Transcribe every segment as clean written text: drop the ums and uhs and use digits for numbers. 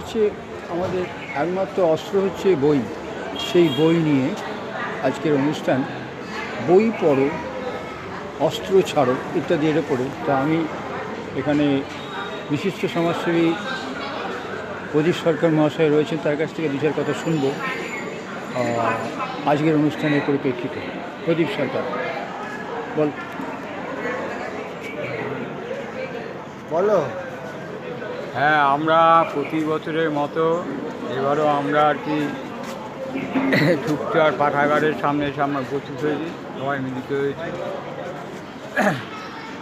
হচ্ছে আমাদের একমাত্র অস্ত্র হচ্ছে বই। সেই বই নিয়ে আজকের অনুষ্ঠান, বই পড়ো অস্ত্র ছাড়ো ইত্যাদি এর ওপরে। তা আমি এখানে বিশিষ্ট সমাজসেবী প্রদীপ সরকার মহাশয় রয়েছেন, তার কাছ থেকে দু চার কথা শুনবো আজকের অনুষ্ঠানের পরিপ্রেক্ষিতে। প্রদীপ সরকার বলো। হ্যাঁ, আমরা প্রতি বছরের মতো এবারও আমরা আর কি চুপচার পাঠাগারের সামনে এসে আমরা উপস্থিত হয়েছি, সবাই মিলিত হয়েছি।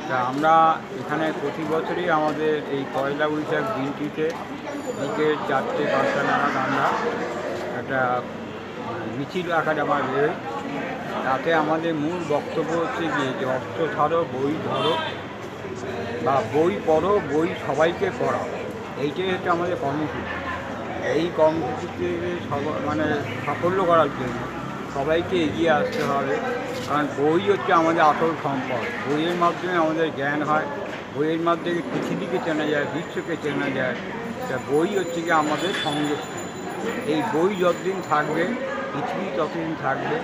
তা আমরা এখানে প্রতি বছরই আমাদের এই পয়লা বৈশাখ দিনটিতে বিকেল 4টে-5টা নাগাদ আমরা একটা মিছিল আকারে আমরা বেরোই। তাতে আমাদের মূল বক্তব্য হচ্ছে যে অস্ত্র ছাড়ো, বই ধরো, বা বই পড়ো, বই সবাইকে পড়াও। এইটাই হচ্ছে আমাদের কর্মসূচি। এই কর্মসূচিতে সাফল্য করার জন্য সবাইকে এগিয়ে আসতে হবে, কারণ বই হচ্ছে আমাদের আসল সম্পদ। বইয়ের মাধ্যমে আমাদের জ্ঞান হয়, বইয়ের মাধ্যমে পৃথিবীকে চেনা যায়, বিশ্বকে চেনা যায়। তা বই হচ্ছে কি আমাদের সংযুক্ত। এই বই যতদিন থাকবে, পৃথিবী ততদিন থাকবে।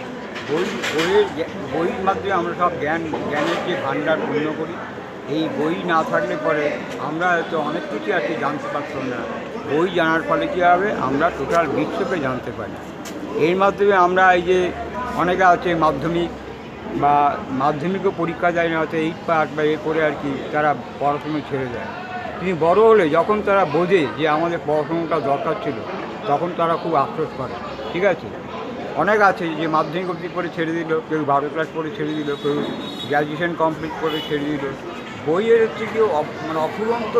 বইয়ের মাধ্যমে আমরা সব জ্ঞানের যে ভাণ্ডার পূর্ণ করি। এই বই না থাকলে পরে আমরা হয়তো অনেক কিছু আর কি জানতে পারতাম না। বই জানার ফলে কী হবে, আমরা টোটাল বিশ্বকে জানতে পারি। এর মাধ্যমে আমরা এই যে অনেকে আছে মাধ্যমিকও পরীক্ষা দেয় না, হয়তো 8 পাস বা এ করে আর কি তারা পড়াশুনো ছেড়ে দেয়। তিনি বড় হলে যখন তারা বোঝে যে আমাদের পড়াশুনোটা দরকার ছিল, তখন তারা খুব আফসোস করে। ঠিক আছে, অনেক আছে যে মাধ্যমিক অবধি করে ছেড়ে দিল, কেউ 12 ক্লাস পড়ে ছেড়ে দিল, কেউ গ্র্যাজুয়েশন কমপ্লিট করে ছেড়ে দিল। বইয়ের হচ্ছে কেউ অফুরন্ত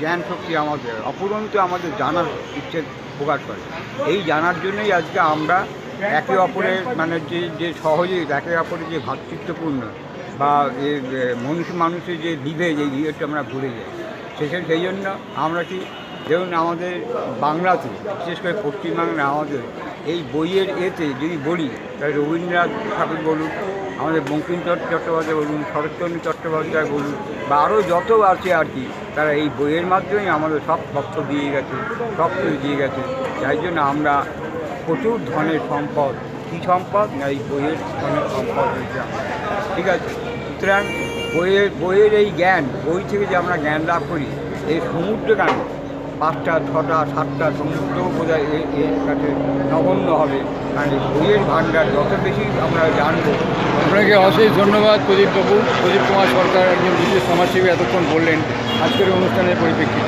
জ্ঞান শক্তি, অফুরন্ত আমাদের জানার ইচ্ছে প্রকাশ করে। এই জানার জন্যই আজকে আমরা একে অপরের যে সহযোগিতা, একে অপরের যে ভ্রাতৃত্বপূর্ণ বা মানুষের যে বিভেদ, এই বিভেদটা আমরা ভুলে যাই। সেই জন্য আমরা কি যেমন আমাদের বাংলাতে, বিশেষ করে পশ্চিমবাংলা, আমাদের এই বইয়ের যদি বলি, তাহলে রবীন্দ্রনাথ ঠাকুর বলুন, আমাদের বঙ্কিমচন্দ্র চট্টোপাধ্যায় বলুন, শরৎচন্দ্র চট্টোপাধ্যায় বলুন, বা আরও যত আছে আর কি, তারা এই বইয়ের মাধ্যমেই আমাদের সব তথ্য দিয়ে গেছে, সব কিছু দিয়ে গেছে। তাই জন্য আমরা প্রচুর ধনের সম্পদ, কী সম্পদ না, এই বইয়ের ধনের সম্পদ হয়েছে আমরা। ঠিক আছে, সুতরাং বইয়ের এই জ্ঞান, বই থেকে যে আমরা জ্ঞান লাভ করি, এই সমুদ্র কেন 5টা 6টা 7টা সমুদ্রও বোধহয় এর কাছে নগণ্য হবে। কারণ এই বইয়ের ভাণ্ডার যত বেশি আমরা জানবো। আপনাকে অশেষ ধন্যবাদ প্রদীপ কুমার সরকার, একজন বিশেষ সমাজসেবী, এতক্ষণ বললেন আজকের অনুষ্ঠানের পরিপ্রেক্ষিতে।